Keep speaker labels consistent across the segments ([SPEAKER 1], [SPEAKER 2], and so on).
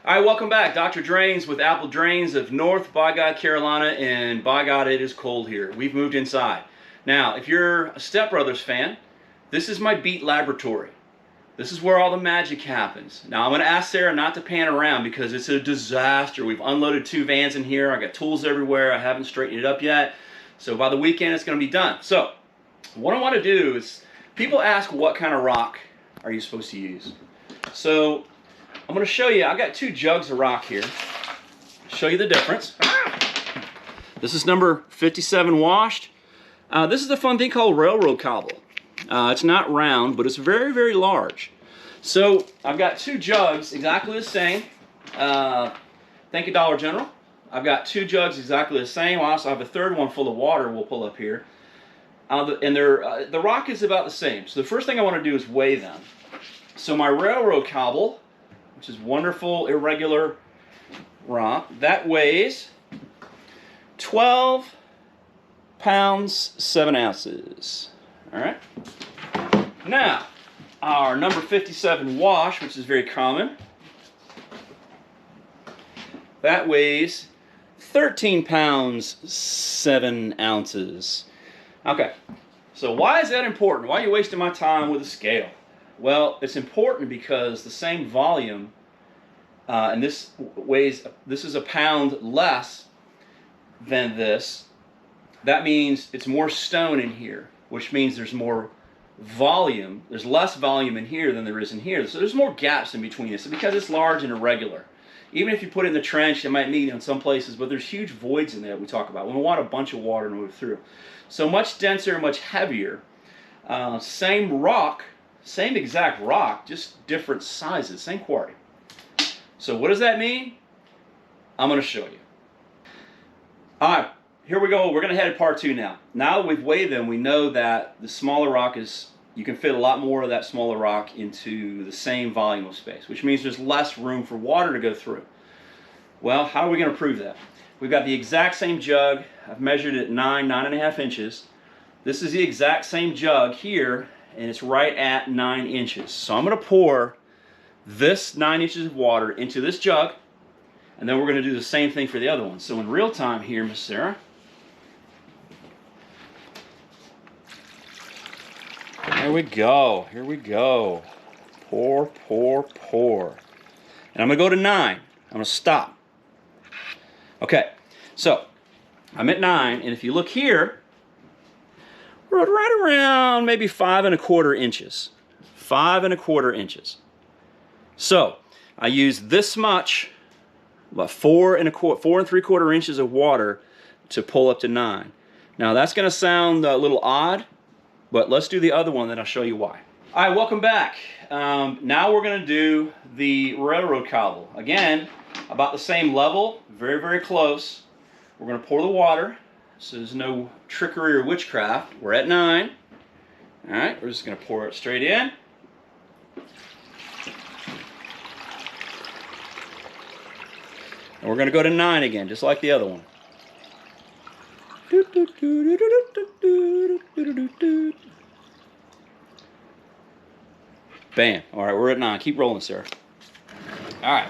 [SPEAKER 1] All right, welcome back. Dr. Drainz with Apple Drainz of North, by God, Carolina, and by God, it is cold here. We've moved inside. Now, if you're a Step Brothers fan, this is my beat laboratory. This is where all the magic happens. Now, I'm going to ask Sarah not to pan around because it's a disaster. We've unloaded 2 vans in here. I got tools everywhere. I haven't straightened it up yet. So by the weekend, it's going to be done. So what I want to do is, people ask what kind of rock are you supposed to use. So I'm going to show you. I've got 2 jugs of rock here. Show you the difference. This is number 57 washed. This is a fun thing called railroad cobble. It's not round, but it's very, very large. So I've got 2 jugs exactly the same. Thank you, Dollar General. I've got 2 jugs exactly the same. I also have a 3rd one full of water we'll pull up here. And the rock is about the same. So the first thing I want to do is weigh them. So my railroad cobble, which is wonderful, irregular rock, that weighs 12 pounds, 7 ounces. All right. Now, our number 57 wash, which is very common, that weighs 13 pounds, 7 ounces. Okay, so why is that important? Why are you wasting my time with a scale? Well, it's important because the same volume, and this is a pound less than this. That means it's more stone in here, which means there's more volume. There's less volume in here than there is in here. So there's more gaps in between this. And because it's large and irregular, even if you put it in the trench, it might meet in some places, but there's huge voids in there we talk about. We want a bunch of water to move through. So much denser, much heavier. Same rock, same exact rock, just different sizes, same quarry. So what does that mean? I'm going to show you. All right. Here we go. We're going to head to part 2 now. Now that we've weighed them, we know that the smaller rock is, you can fit a lot more of that smaller rock into the same volume of space, which means there's less room for water to go through. Well, how are we going to prove that? We've got the exact same jug. I've measured it 9.5 inches. This is the exact same jug here, and it's right at 9 inches. So I'm going to pour this 9 inches of water into this jug, and then we're going to do the same thing for the other one. So in real time here, Miss Sarah, here we go. Here we go. Pour, pour, pour. And I'm going to go to 9. I'm going to stop. Okay. So I'm at 9. And if you look here, we're at right around maybe 5.25 inches. 5.25 inches. So I use this much, about 4.75 inches of water to pull up to 9. Now that's going to sound a little odd, but let's do the other one, then I'll show you why. All right, welcome back. Now we're going to do the railroad cobble. Again, about the same level, very, very close. We're going to pour the water, so there's no trickery or witchcraft. We're at 9. All right, we're just going to pour it straight in. And we're going to go to 9 again, just like the other one. Bam. All right, we're at 9. Keep rolling, Sarah. All right.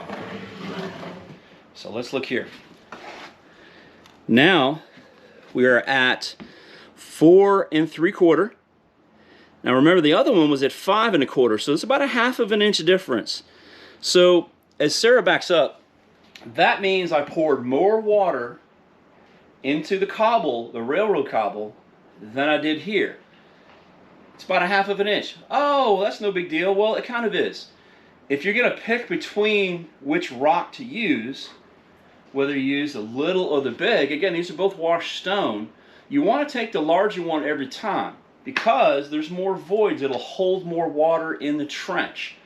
[SPEAKER 1] So let's look here. Now we are at 4.75. Now remember, the other one was at 5.25, so it's about 1/2 inch difference. So as Sarah backs up, that means I poured more water into the cobble, the railroad cobble, than I did here. It's about 1/2 inch. Oh, that's no big deal. Well, it kind of is. If you're going to pick between which rock to use, whether you use the little or the big, again, these are both washed stone, you want to take the larger one every time because there's more voids. It'll hold more water in the trench,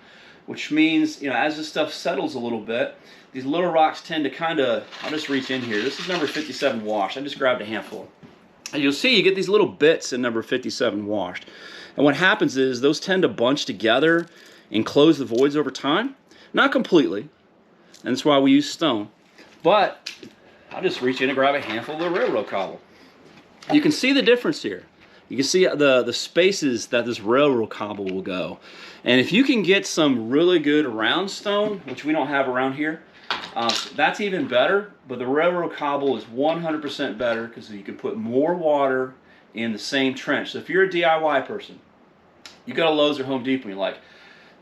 [SPEAKER 1] which means, you know, as this stuff settles a little bit, these little rocks tend to kind of, I'll just reach in here. This is number 57 washed. I just grabbed a handful. And you'll see you get these little bits in number 57 washed. And what happens is those tend to bunch together and close the voids over time. Not completely, and that's why we use stone. But I'll just reach in and grab a handful of the railroad cobble. You can see the difference here. You can see the spaces that this railroad cobble will go. And if you can get some really good round stone, which we don't have around here, that's even better. But the railroad cobble is 100% better because you can put more water in the same trench. So if you're a DIY person, you go to Lowe's or Home Depot and you're like,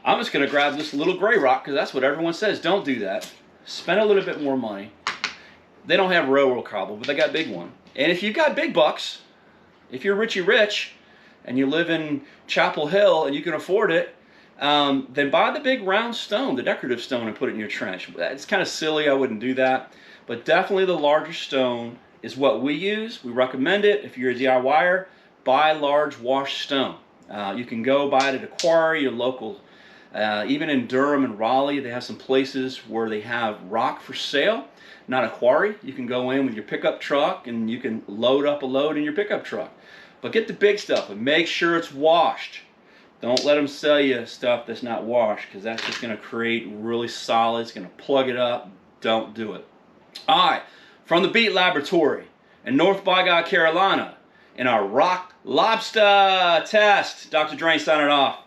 [SPEAKER 1] I'm just going to grab this little gray rock because that's what everyone says. Don't do that. Spend a little bit more money. They don't have railroad cobble, but they got big one. And if you've got big bucks, if you're Richie Rich and you live in Chapel Hill and you can afford it, then buy the big round stone, the decorative stone, and put it in your trench. It's kind of silly. I wouldn't do that. But definitely the larger stone is what we use. We recommend it. If you're a DIYer, buy large washed stone. You can go buy it at a quarry, your local. Even in Durham and Raleigh, they have some places where they have rock for sale, not a quarry. You can go in with your pickup truck and you can load up a load in your pickup truck. But get the big stuff and make sure it's washed. Don't let them sell you stuff that's not washed because that's just going to create really solid. It's going to plug it up. Don't do it. All right, from the Beat Laboratory in North By-God, Carolina, in our Rock Lobsta test, Dr. Drainz signing off.